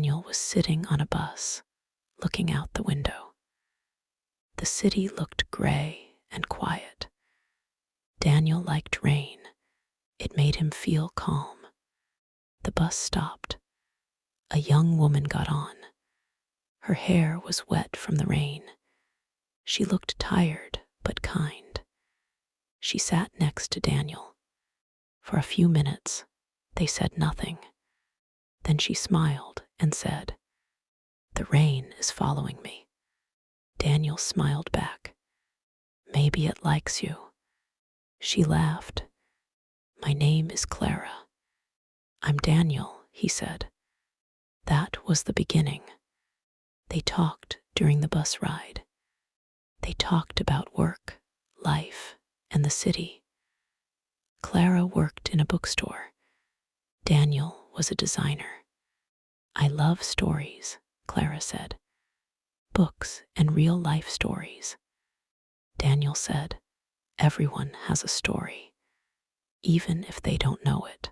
Daniel was sitting on a bus, looking out the window. The city looked gray and quiet. Daniel liked rain. It made him feel calm. The bus stopped. A young woman got on. Her hair was wet from the rain. She looked tired but kind. She sat next to Daniel. For a few minutes, they said nothing. Then she smiled and said, "The rain is following me." Daniel smiled back. "Maybe it likes you." She laughed. "My name is Clara." "I'm Daniel," he said. That was the beginning. They talked during the bus ride. They talked about work, life, and the city. Clara worked in a bookstore. Daniel was a designer. "I love stories," Clara said. "Books and real-life stories." Daniel said, "Everyone has a story, even if they don't know it."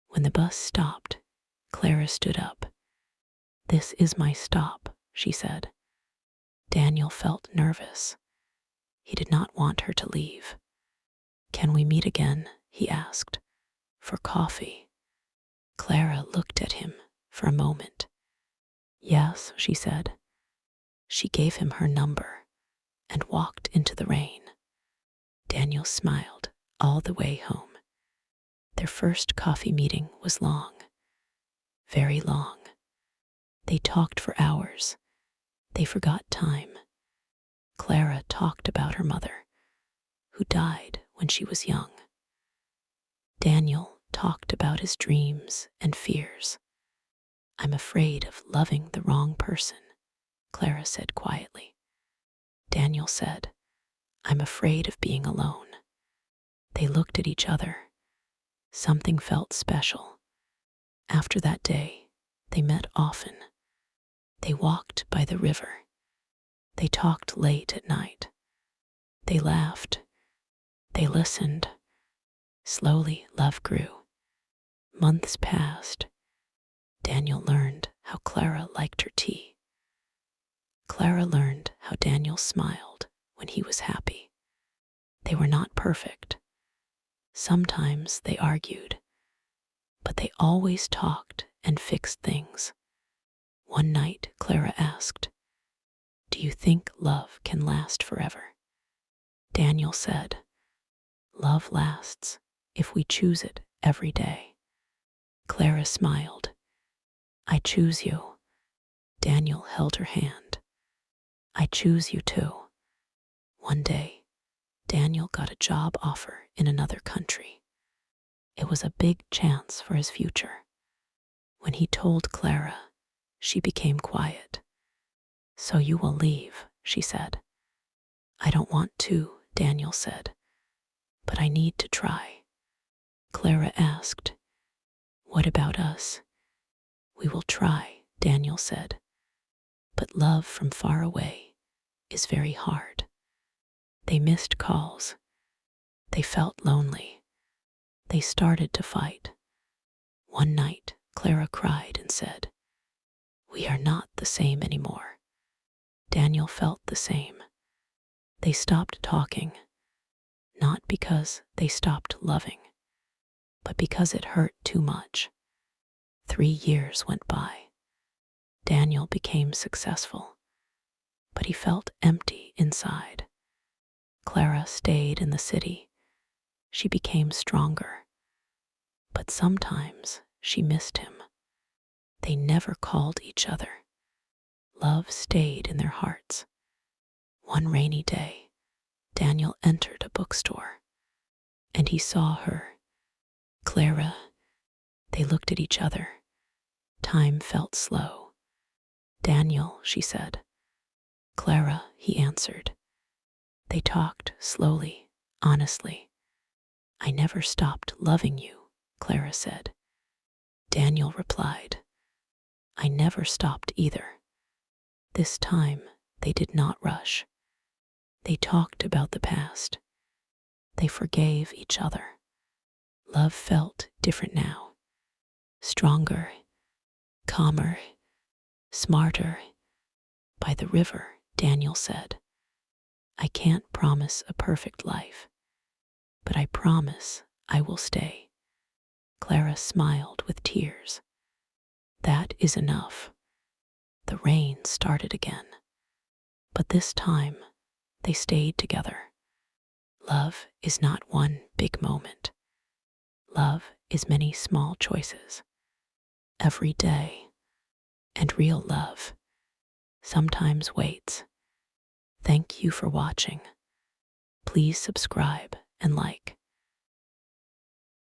When the bus stopped, Clara stood up. "This is my stop," she said. Daniel felt nervous. He did not want her to leave. "Can we meet again?" he asked. "For coffee?" Clara looked at him for a moment. "Yes," she said. She gave him her number and walked into the rain. Daniel smiled all the way home. Their first coffee meeting was long, very long. They talked for hours. They forgot time. Clara talked about her mother, who died when she was young. Daniel talked about his dreams and fears. "I'm afraid of loving the wrong person," Clara said quietly. Daniel said, "I'm afraid of being alone." They looked at each other. Something felt special. After that day, they met often. They walked by the river. They talked late at night. They laughed. They listened. Slowly, love grew. Months passed. Daniel learned how Clara liked her tea. Clara learned how Daniel smiled when he was happy. They were not perfect. Sometimes they argued, but they always talked and fixed things. One night, Clara asked, "Do you think love can last forever?" Daniel said, "Love lasts if we choose it every day." Clara smiled. "I choose you." Daniel held her hand. "I choose you too." One day, Daniel got a job offer in another country. It was a big chance for his future. When he told Clara, she became quiet. "So you will leave," she said. "I don't want to," Daniel said, "but I need to try." Clara asked, "What about us?" "We will try," Daniel said. "But love from far away is very hard." They missed calls. They felt lonely. They started to fight. One night, Clara cried and said, "We are not the same anymore." Daniel felt the same. They stopped talking, not because they stopped loving, but because it hurt too much. 3 years went by. Daniel became successful, but he felt empty inside. Clara stayed in the city. She became stronger, but sometimes she missed him. They never called each other. Love stayed in their hearts. One rainy day, Daniel entered a bookstore, and he saw her. "Clara." They looked at each other. Time felt slow. "Daniel," she said. "Clara," he answered. They talked slowly, honestly. "I never stopped loving you," Clara said. Daniel replied, "I never stopped either." This time, they did not rush. They talked about the past. They forgave each other. Love felt different now, stronger, calmer, smarter. By the river, Daniel said, I can't promise a perfect life, but I promise I will stay. Clara smiled with tears. That is enough. The rain started again, but this time they stayed together. Love is not one big moment. Love is many small choices. Every day. And real love sometimes waits. Thank you for watching. Please subscribe and like.